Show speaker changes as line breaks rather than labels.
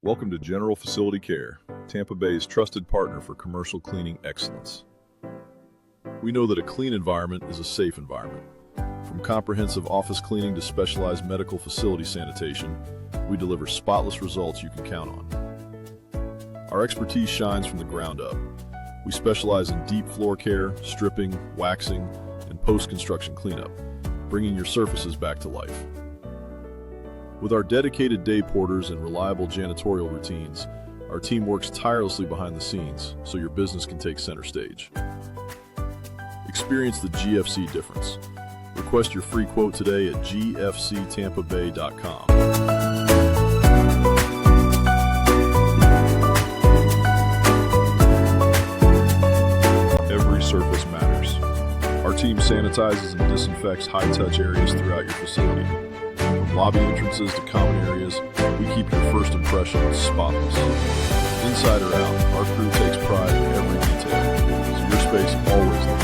Welcome to General Facility Care, Tampa Bay's trusted partner for commercial cleaning excellence. We know that a clean environment is a safe environment. From comprehensive office cleaning to specialized medical facility sanitation, we deliver spotless results you can count on. Our expertise shines from the ground up. We specialize in deep floor care, stripping, waxing, and post-construction cleanup, bringing your surfaces back to life. With our dedicated day porters and reliable janitorial routines, our team works tirelessly behind the scenes so your business can take center stage. Experience the GFC difference. Request your free quote today at gfctampabay.com. Every surface matters. Our team sanitizes and disinfects high-touch areas throughout your facility. From lobby entrances to common areas, we keep your first impression spotless. Inside or out, our crew takes pride in every detail, so your space always looks